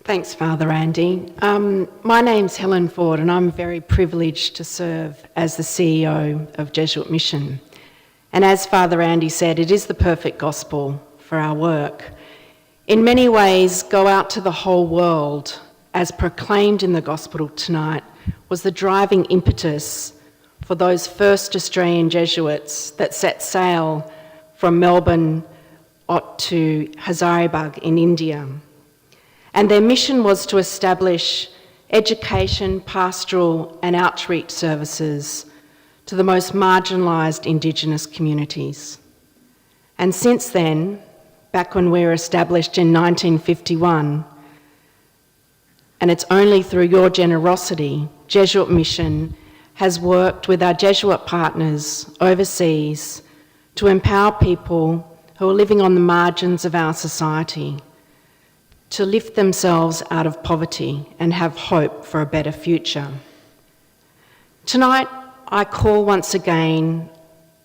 Thanks, Father Andy. My name's Helen Ford and I'm very privileged to serve as the CEO of Jesuit Mission. And as Father Andy said, it is the perfect gospel for our work. In many ways, go out to the whole world, as proclaimed in the gospel tonight, was the driving impetus for those first Australian Jesuits that set sail from Melbourne to Hazaribagh in India. And their mission was to establish education, pastoral and outreach services to the most marginalised Indigenous communities. And since then, back when we were established in 1951, and it's only through your generosity, Jesuit Mission has worked with our Jesuit partners overseas to empower people who are living on the margins of our society to lift themselves out of poverty and have hope for a better future. Tonight, I call once again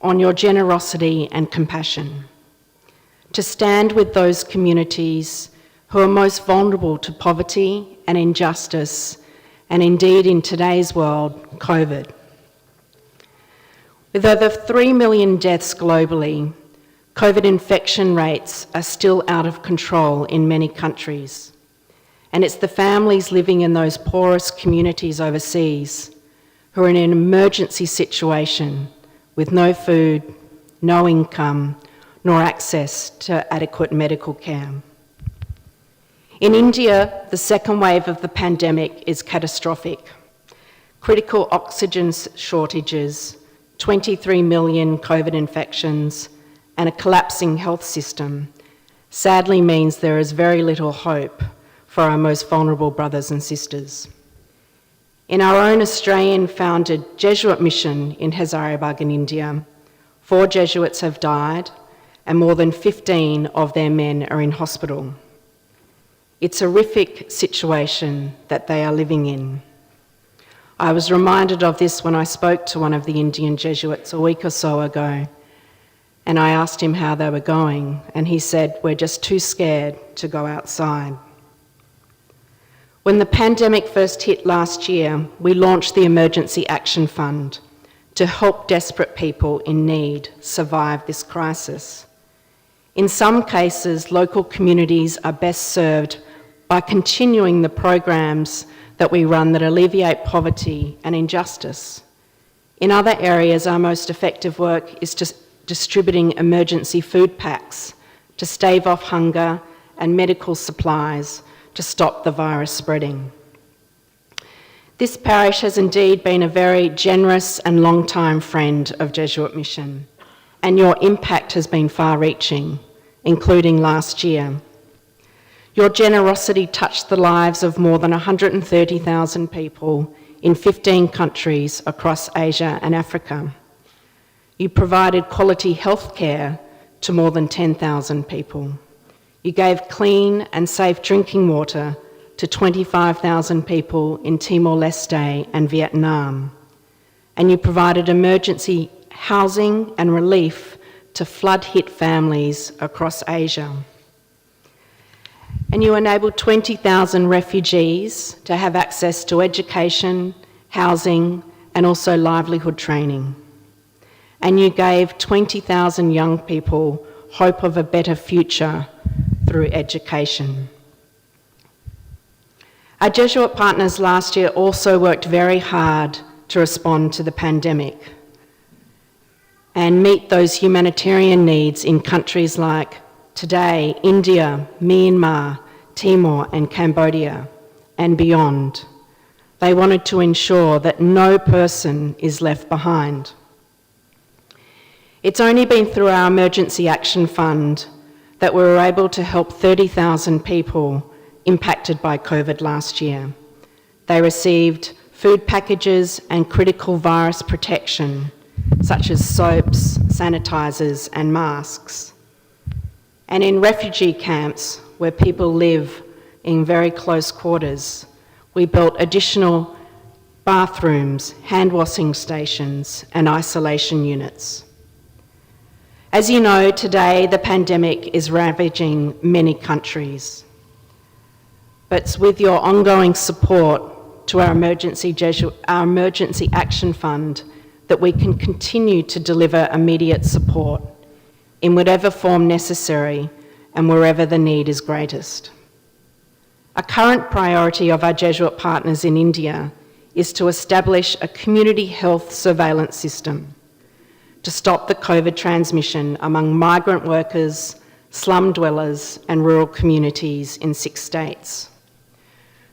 on your generosity and compassion to stand with those communities who are most vulnerable to poverty and injustice, and indeed in today's world, COVID. With over 3 million deaths globally, COVID infection rates are still out of control in many countries. And it's the families living in those poorest communities overseas who are in an emergency situation with no food, no income, nor access to adequate medical care. In India, the second wave of the pandemic is catastrophic. Critical oxygen shortages, 23 million COVID infections, and a collapsing health system sadly means there is very little hope for our most vulnerable brothers and sisters. In our own Australian-founded Jesuit mission in Hazaribagh in India, 4 Jesuits have died and more than 15 of their men are in hospital. It's a horrific situation that they are living in. I was reminded of this when I spoke to one of the Indian Jesuits a week or so ago, and I asked him how they were going, and he said, "We're just too scared to go outside." When the pandemic first hit last year, we launched the Emergency Action Fund to help desperate people in need survive this crisis. In some cases, local communities are best served by continuing the programs that we run that alleviate poverty and injustice. In other areas, our most effective work is just distributing emergency food packs to stave off hunger and medical supplies to stop the virus spreading. This parish has indeed been a very generous and long-time friend of Jesuit Mission, and your impact has been far-reaching, including last year. Your generosity touched the lives of more than 130,000 people in 15 countries across Asia and Africa. You provided quality health care to more than 10,000 people. You gave clean and safe drinking water to 25,000 people in Timor-Leste and Vietnam. And you provided emergency housing and relief to flood-hit families across Asia. And you enabled 20,000 refugees to have access to education, housing, and also livelihood training. And you gave 20,000 young people hope of a better future through education. Our Jesuit partners last year also worked very hard to respond to the pandemic and meet those humanitarian needs in countries like today, India, Myanmar, Timor and Cambodia, and beyond. They wanted to ensure that no person is left behind. It's only been through our Emergency Action Fund that we were able to help 30,000 people impacted by COVID last year. They received food packages and critical virus protection, such as soaps, sanitisers and masks. And in refugee camps, where people live in very close quarters, we built additional bathrooms, hand washing stations and isolation units. As you know, today the pandemic is ravaging many countries. but it's with your ongoing support to our Emergency Action Fund that we can continue to deliver immediate support in whatever form necessary and wherever the need is greatest. A current priority of our Jesuit partners in India is to establish a community health surveillance system to stop the COVID transmission among migrant workers, slum dwellers and rural communities in 6 states.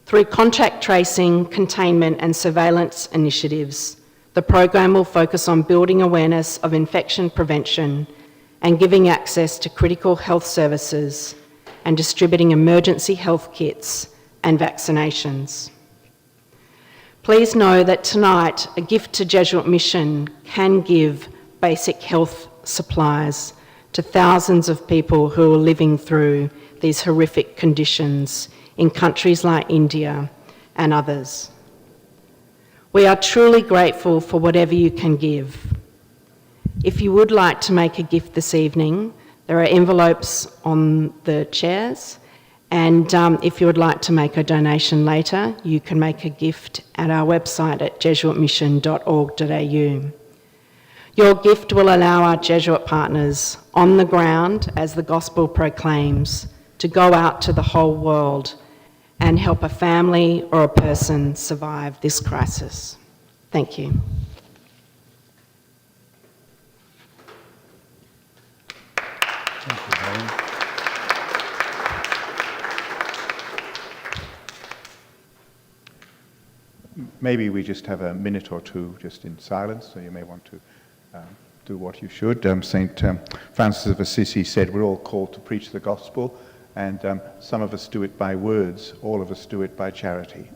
Through contact tracing, containment and surveillance initiatives, the program will focus on building awareness of infection prevention and giving access to critical health services and distributing emergency health kits and vaccinations. Please know that tonight, a gift to Jesuit Mission can give basic health supplies to thousands of people who are living through these horrific conditions in countries like India and others. We are truly grateful for whatever you can give. If you would like to make a gift this evening, there are envelopes on the chairs, and if you would like to make a donation later, you can make a gift at our website at jesuitmission.org.au. Your gift will allow our Jesuit partners on the ground, as the gospel proclaims, to go out to the whole world and help a family or a person survive this crisis. Thank you. Thank you, Helen. Maybe we just have a minute or two just in silence, so you may want to do what you should. St. Francis of Assisi said we're all called to preach the gospel, and some of us do it by words, all of us do it by charity.